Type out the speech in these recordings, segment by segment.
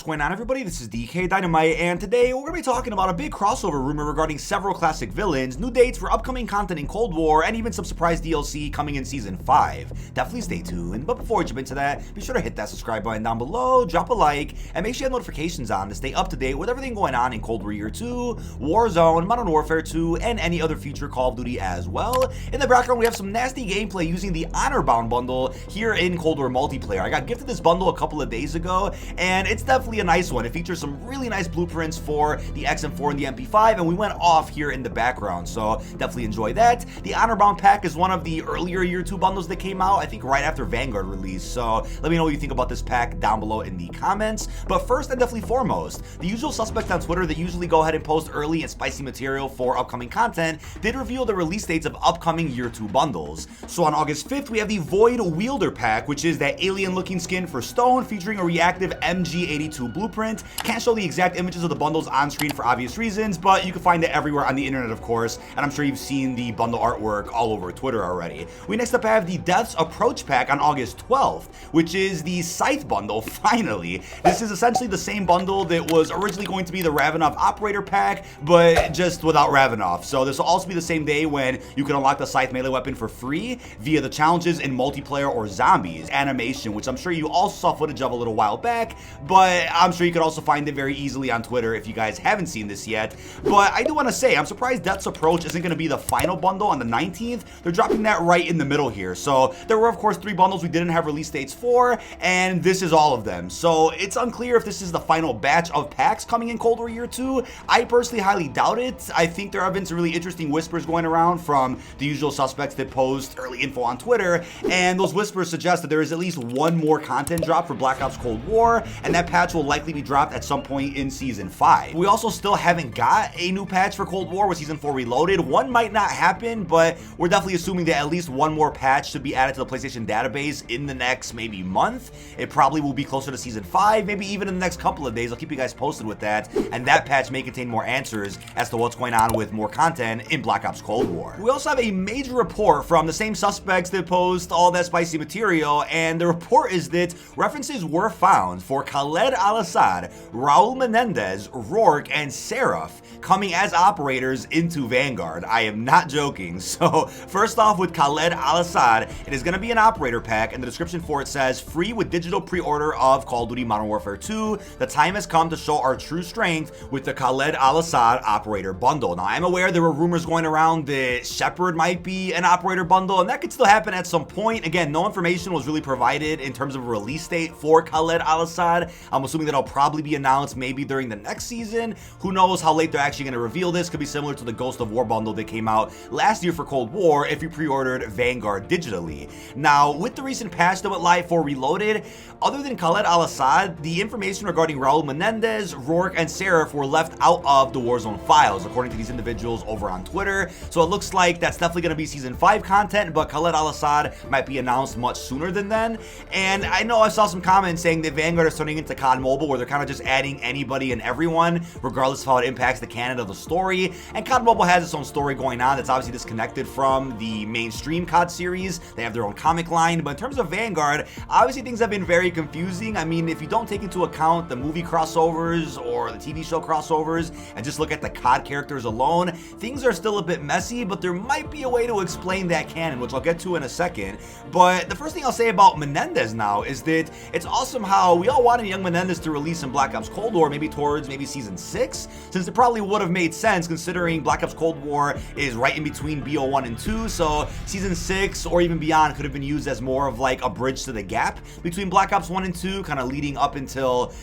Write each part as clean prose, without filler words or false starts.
What's going on, everybody? This is dkdynamite, and today we're going to be talking about a big crossover rumor regarding several classic villains, new dates for upcoming content in Cold War, and even some surprise DLC coming in Season 5. Definitely stay tuned, but before we jump into that, be sure to hit that subscribe button down below, drop a like, and make sure you have notifications on to stay up to date with everything going on in Cold War Year 2, Warzone, Modern Warfare 2, and any other future Call of Duty as well. In the background, we have some nasty gameplay using the Honor Bound bundle here in Cold War multiplayer. I got gifted this bundle a couple of days ago, and it's definitely a nice one. It features some really nice blueprints for the XM4 and the MP5, and we went off here in the background, so definitely enjoy that. The Honor Bound pack is one of the earlier Year 2 bundles that came out, I think right after Vanguard released, so let me know what you think about this pack down below in the comments. But first and definitely foremost, the usual suspects on Twitter that usually go ahead and post early and spicy material for upcoming content did reveal the release dates of upcoming Year 2 bundles. So on August 5th, we have the Void Wielder pack, which is that alien looking skin for Stone featuring a reactive MG82 blueprint. Can't show the exact images of the bundles on screen for obvious reasons, but you can find it everywhere on the internet, of course, and I'm sure you've seen the bundle artwork all over Twitter already. We next up have the Death's Approach pack on August 12th, which is the Scythe bundle, finally. This is essentially the same bundle that was originally going to be the Ravenov Operator pack, but just without Ravenov. So this will also be the same day when you can unlock the Scythe melee weapon for free via the challenges in multiplayer or zombies animation, which I'm sure you also saw footage of a little while back, but I'm sure you could also find it very easily on Twitter if you guys haven't seen this yet. But I do want to say, I'm surprised Death's Approach isn't going to be the final bundle on the 19th. They're dropping that right in the middle here. So there were, of course, 3 bundles we didn't have release dates for, and this is all of them. So it's unclear if this is the final batch of packs coming in Cold War Year 2. I personally highly doubt it. I think there have been some really interesting whispers going around from the usual suspects that post early info on Twitter, and those whispers suggest that there is at least one more content drop for Black Ops Cold War, and that patch will likely be dropped at some point in Season 5. We also still haven't got a new patch for Cold War with Season 4 Reloaded. One might not happen, but we're definitely assuming that at least one more patch should be added to the PlayStation database in the next maybe month. It probably will be closer to Season 5, maybe even in the next couple of days. I'll keep you guys posted with that, and that patch may contain more answers as to what's going on with more content in Black Ops Cold War. We also have a major report from the same suspects that post all that spicy material, and the report is that references were found for Khaled Al-Assad, Raul Menendez, Rourke, and Seraph coming as operators into Vanguard. I am not joking. So first off, with Khaled Al-Assad, it is going to be an operator pack, and the description for it says, free with digital pre-order of Call of Duty Modern Warfare 2. The time has come to show our true strength with the Khaled Al-Assad operator bundle. Now, I'm aware there were rumors going around that Shepard might be an operator bundle, and that could still happen at some point. Again, no information was really provided in terms of a release date for Khaled Al-Assad. I'm assuming that'll probably be announced maybe during the next season. Who knows how late they're actually going to reveal this. Could be similar to the Ghost of War bundle that came out last year for Cold War if you pre-ordered Vanguard digitally. Now, with the recent patch that went live for Reloaded, other than Khaled Al-Assad, the information regarding Raul Menendez, Rourke, and Seraph were left out of the Warzone files, according to these individuals over on Twitter. So it looks like that's definitely going to be Season 5 content, but Khaled Al-Assad might be announced much sooner than then. And I know I saw some comments saying that Vanguard is turning into COD Mobile, where they're kind of just adding anybody and everyone, regardless of how it impacts the canon of the story. And COD Mobile has its own story going on that's obviously disconnected from the mainstream COD series. They have their own comic line, but in terms of Vanguard, obviously things have been very confusing. I mean, if you don't take into account the movie crossovers or the TV show crossovers and just look at the COD characters alone, things are still a bit messy, but there might be a way to explain that canon, which I'll get to in a second. But the first thing I'll say about Menendez now is that it's awesome how we all wanted young Menendez to release in Black Ops Cold War, maybe towards Season 6, since it probably would have made sense considering Black Ops Cold War is right in between BO1 and 2, so Season 6 or even beyond could have been used as more of like a bridge to the gap between Black Ops 1 and 2, kind of leading up until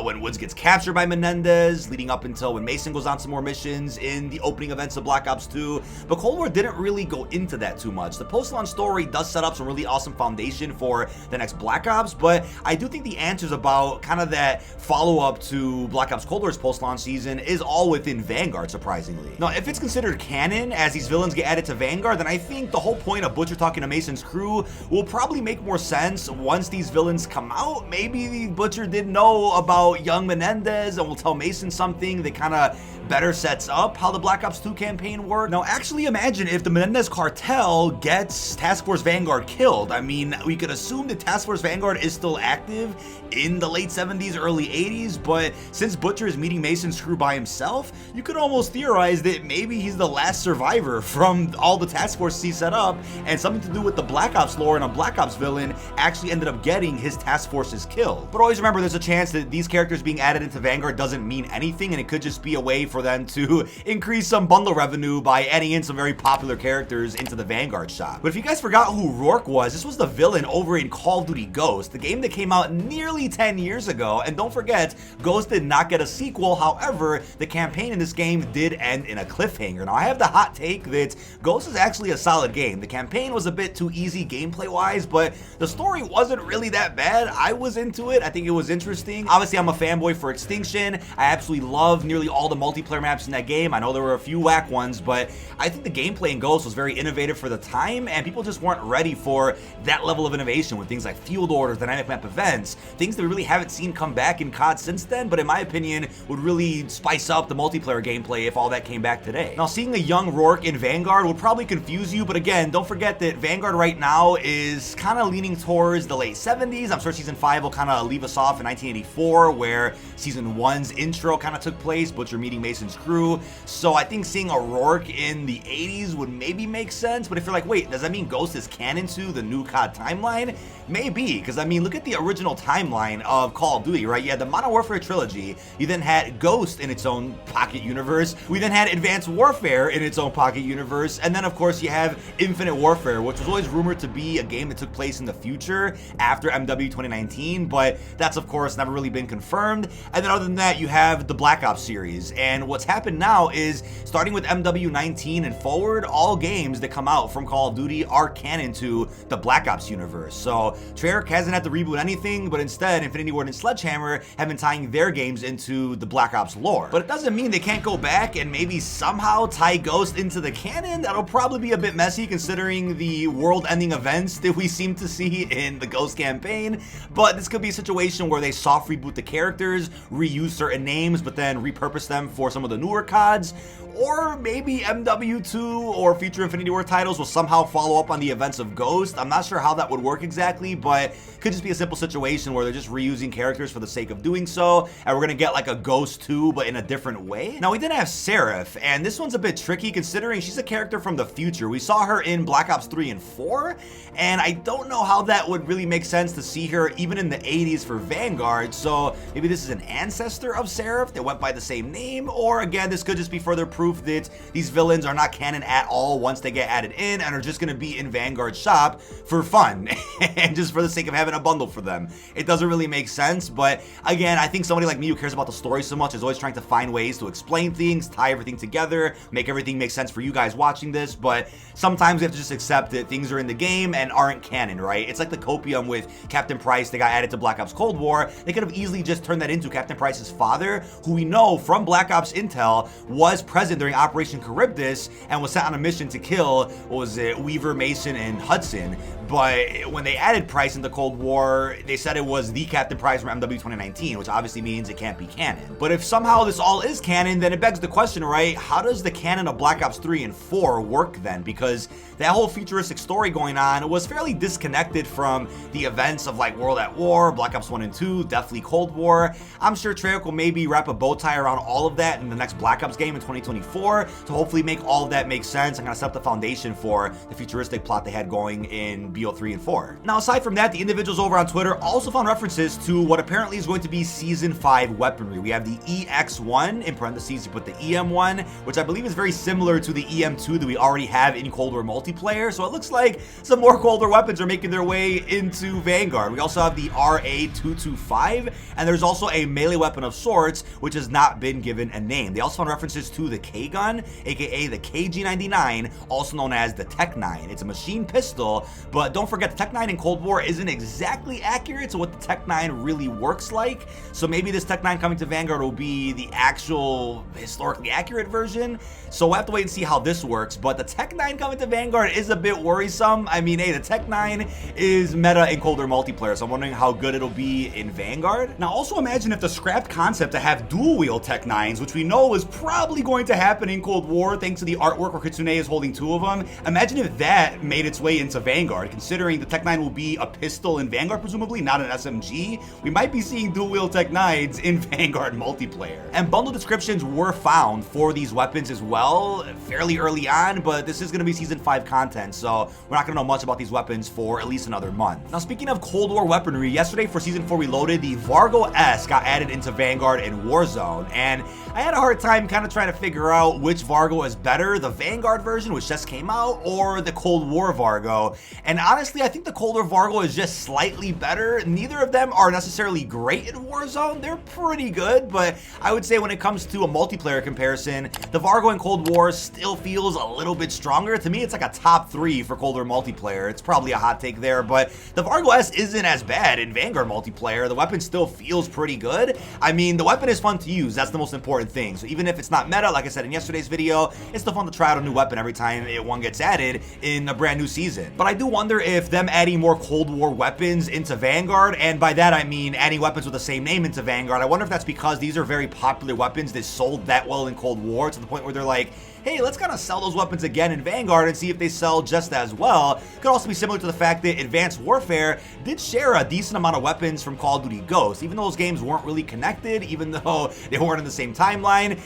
when Woods gets captured by Menendez, leading up until when Mason goes on some more missions in the opening events of Black Ops 2. But Cold War didn't really go into that too much. The post-launch story does set up some really awesome foundation for the next Black Ops, but I do think the answers about kind of that follow-up to Black Ops Cold War's post-launch season is all within Vanguard, surprisingly. Now, if it's considered canon as these villains get added to Vanguard, then I think the whole point of Butcher talking to Mason's crew will probably make more sense once these villains come out. Maybe Butcher didn't know about young Menendez and will tell Mason something that kind of better sets up how the Black Ops 2 campaign worked. Now, actually imagine if the Menendez cartel gets Task Force Vanguard killed. I mean, we could assume that Task Force Vanguard is still active in the late 70s 70s, early 80s, but since Butcher is meeting Mason's crew by himself, you could almost theorize that maybe he's the last survivor from all the task forces he set up, and something to do with the Black Ops lore, and a Black Ops villain actually ended up getting his task forces killed. But always remember, there's a chance that these characters being added into Vanguard doesn't mean anything, and it could just be a way for them to increase some bundle revenue by adding in some very popular characters into the Vanguard shop. But if you guys forgot who Rourke was, this was the villain over in Call of Duty Ghost, the game that came out nearly 10 years ago. And don't forget, Ghost did not get a sequel. However, the campaign in this game did end in a cliffhanger. Now, I have the hot take that Ghost is actually a solid game. The campaign was a bit too easy gameplay wise, but the story wasn't really that bad. I was into it. I think it was interesting. Obviously, I'm a fanboy for Extinction. I absolutely love nearly all the multiplayer maps in that game. I know there were a few whack ones, but I think the gameplay in Ghost was very innovative for the time, and people just weren't ready for that level of innovation with things like field orders, dynamic map events, things that we really haven't seen come back in COD since then, but in my opinion would really spice up the multiplayer gameplay if all that came back today. Now, seeing a young Rourke in Vanguard would probably confuse you, but again, don't forget that Vanguard right now is kind of leaning towards the late 70s. I'm sure Season 5 will kind of leave us off in 1984, where Season 1's intro kind of took place, Butcher meeting Mason's crew. So I think seeing a Rourke in the 80s would maybe make sense, but if you're like, wait, does that mean Ghost is canon to the new COD timeline? Maybe, because I mean, look at the original timeline of Call of Duty, right? You had the Modern Warfare trilogy, you then had Ghost in its own pocket universe, we then had Advanced Warfare in its own pocket universe, and then of course you have Infinite Warfare, which was always rumored to be a game that took place in the future after MW 2019, but that's of course never really been confirmed. And then other than that, you have the Black Ops series, and what's happened now is, starting with MW 19 and forward, all games that come out from Call of Duty are canon to the Black Ops universe. So Treyarch hasn't had to reboot anything, but instead Infinity Ward and Sledgehammer have been tying their games into the Black Ops lore. But it doesn't mean they can't go back and maybe somehow tie Ghost into the canon. That'll probably be a bit messy considering the world-ending events that we seem to see in the Ghost campaign, but this could be a situation where they soft reboot the characters, reuse certain names, but then repurpose them for some of the newer CODs. Or maybe MW2 or future Infinity Ward titles will somehow follow up on the events of Ghost. I'm not sure how that would work exactly, but could just be a simple situation where they're just reusing characters for the sake of doing so, and we're gonna get like a Ghost 2, but in a different way. Now, we did have Scythe, and this one's a bit tricky considering she's a character from the future. We saw her in Black Ops 3 and 4, and I don't know how that would really make sense to see her even in the 80s for Vanguard, so maybe this is an ancestor of Scythe that went by the same name, or again, this could just be further proof that these villains are not canon at all once they get added in and are just going to be in Vanguard's shop for fun and just for the sake of having a bundle for them. It doesn't really make sense, but again, I think somebody like me who cares about the story so much is always trying to find ways to explain things, tie everything together, make everything make sense for you guys watching this, but sometimes we have to just accept that things are in the game and aren't canon, right? It's like the copium with Captain Price that got added to Black Ops Cold War. They could have easily just turned that into Captain Price's father, who we know from Black Ops Intel was present during Operation Charybdis and was sent on a mission to kill, what was it, Weaver, Mason, and Hudson. But when they added Price in the Cold War, they said it was the Captain Price from MW 2019, which obviously means it can't be canon. But if somehow this all is canon, then it begs the question, right? How does the canon of Black Ops 3 and 4 work then? Because that whole futuristic story going on was fairly disconnected from the events of like World at War, Black Ops 1 and 2, definitely Cold War. I'm sure Treyarch will maybe wrap a bow tie around all of that in the next Black Ops game in 2024 to hopefully make all of that make sense and kind of set up the foundation for the futuristic plot they had going in BO3 and 4. Now, aside from that, the individuals over on Twitter also found references to what apparently is going to be Season 5 weaponry. We have the EX1, in parentheses you put the EM1, which I believe is very similar to the EM2 that we already have in Cold War multiplayer, so it looks like some more Cold War weapons are making their way into Vanguard. We also have the RA225, and there's also a melee weapon of sorts, which has not been given a name. They also found references to the K-Gun, aka the KG99, also known as the Tech-9. It's a machine pistol, but don't forget the Tech-9 in Cold War isn't exactly accurate to what the Tech-9 really works like, so maybe this Tech-9 coming to Vanguard will be the actual historically accurate version, so we'll have to wait and see how this works. But the Tech-9 coming to Vanguard is a bit worrisome. I mean, hey, the Tech-9 is meta in Cold War multiplayer, so I'm wondering how good it'll be in Vanguard. Now, also imagine if the scrapped concept to have dual-wield Tech-9s, which we know is probably going to happen in Cold War thanks to the artwork where Kitsune is holding two of them. Imagine if that made its way into Vanguard, considering the Tech-9 will be a pistol in Vanguard, presumably, not an SMG. We we might be seeing dual-wield Tech 9s in Vanguard multiplayer. And bundle descriptions were found for these weapons as well, fairly early on, but this is going to be Season 5 content, so we're not going to know much about these weapons for at least another month. Now, speaking of Cold War weaponry, yesterday for Season 4 Reloaded, the Vargo-S got added into Vanguard and Warzone, and I had a hard time kind of trying to figure out which Vargo is better, the Vanguard version, which just came out, or the Cold War Vargo. And honestly, I think the Cold War Vargo is just slightly better. Neither of them are necessarily great in Warzone. They're pretty good, but I would say when it comes to a multiplayer comparison, the Vargo in Cold War still feels a little bit stronger. To me, it's like a top 3 for Cold War multiplayer. It's probably a hot take there, but the Vargo-S isn't as bad in Vanguard multiplayer. The weapon still feels pretty good. I mean, the weapon is fun to use. That's the most important thing. So even if it's not meta, like I said in yesterday's video, it's still fun to try out a new weapon every time one gets added in a brand new season. But I do wonder if them adding more Cold War weapons into Vanguard, and by that I mean adding weapons with the same name into Vanguard, I wonder if that's because these are very popular weapons that sold that well in Cold War to the point where they're like, hey, let's kind of sell those weapons again in Vanguard and see if they sell just as well. Could also be similar to the fact that Advanced Warfare did share a decent amount of weapons from Call of Duty Ghosts. Even though those games weren't really connected, even though they weren't in the same timeline,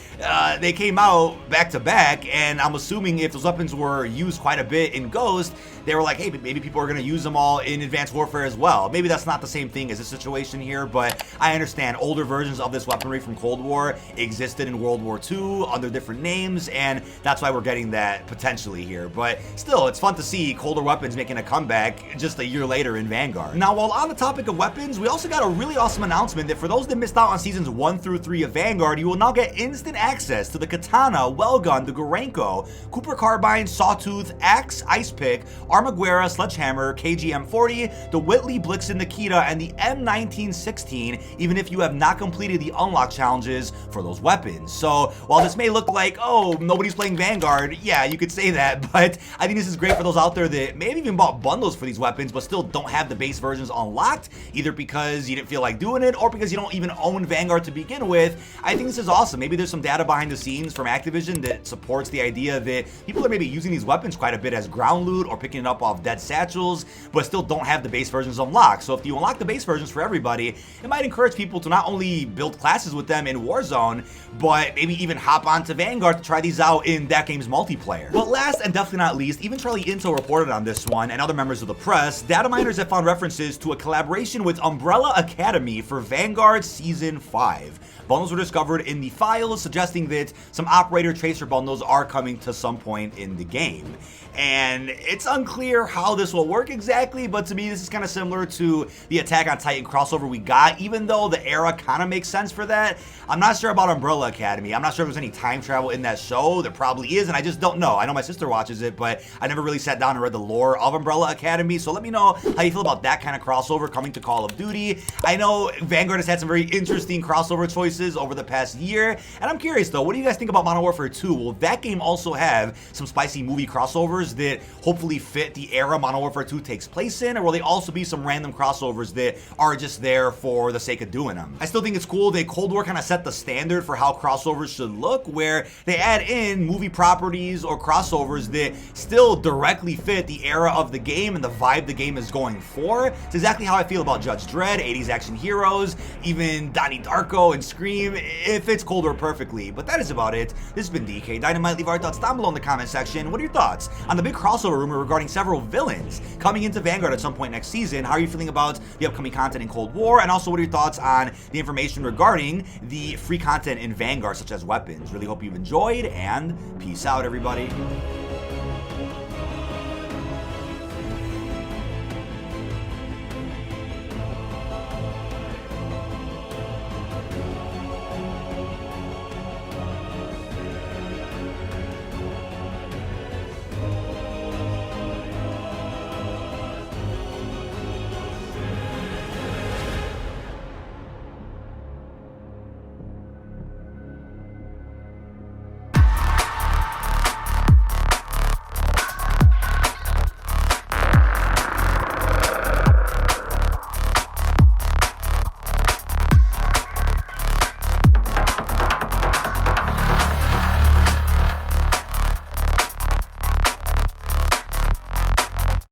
they came out back to back, and I'm assuming if those weapons were used quite a bit in Ghost, they were like, hey, maybe people are going to use them all in Advanced Warfare as well. Maybe that's not the same thing as this situation here, but I understand older versions of this weaponry from Cold War existed in World War II under different names, and that's why we're getting that potentially here. But still, it's fun to see colder weapons making a comeback just a year later in Vanguard. Now, while on the topic of weapons, we also got a really awesome announcement that for those that missed out on Seasons 1 through 3 of Vanguard, you will now get instant access to the Katana, Wellgun, the Gorenko, Cooper Carbine, Sawtooth, Axe, Ice Pick, Armaguera, Sledgehammer, KGM-40, the Whitley, Blixen, Nikita, and the M1916, even if you have not completed the unlock challenges for those weapons. So while this may look like, oh, nobody's playing Vanguard, yeah, you could say that, but I think this is great for those out there that maybe even bought bundles for these weapons but still don't have the base versions unlocked, either because you didn't feel like doing it or because you don't even own Vanguard to begin with. I think this is awesome. Maybe there's some data behind the scenes from Activision that supports the idea that people are maybe using these weapons quite a bit as ground loot or picking it up off dead satchels, but still don't have the base versions unlocked. So if you unlock the base versions for everybody, it might encourage people to not only build classes with them in Warzone, but maybe even hop onto Vanguard to try these out in that game's multiplayer. But last and definitely not least, even Charlie Intel reported on this one and other members of the press, data miners have found references to a collaboration with Umbrella Academy for Vanguard Season 5. Bundles were discovered in the files, suggesting that some operator tracer bundles are coming to some point in the game. And it's unclear how this will work exactly, but to me this is kind of similar to the Attack on Titan crossover we got, even though the era kind of makes sense for that. I'm not sure about Umbrella Academy. I'm not sure if there's any time travel in that show. There probably is, and I just don't know. I know my sister watches it, but I never really sat down and read the lore of Umbrella Academy, so let me know how you feel about that kind of crossover coming to Call of Duty. I know Vanguard has had some very interesting crossover choices over the past year, and I'm curious though, what do you guys think about Modern Warfare 2? Will that game also have some spicy movie crossovers that hopefully fit the era Modern Warfare 2 takes place in, or will they also be some random crossovers that are just there for the sake of doing them? I still think it's cool that Cold War kind of set the standard for how crossovers should look, where they add in movie properties or crossovers that still directly fit the era of the game and the vibe the game is going for. It's exactly how I feel about Judge Dredd, 80s action heroes, even Donnie Darko and Scream. It fits Cold War perfectly. But that is about it. This has been dkdynamite. Leave our thoughts down below in the comment section. What are your thoughts on the big crossover rumor regarding several villains coming into Vanguard at some point next season? How are you feeling about the upcoming content in Cold War? And also, what are your thoughts on the information regarding the free content in Vanguard, such as weapons? Really hope you've enjoyed, and peace out, everybody.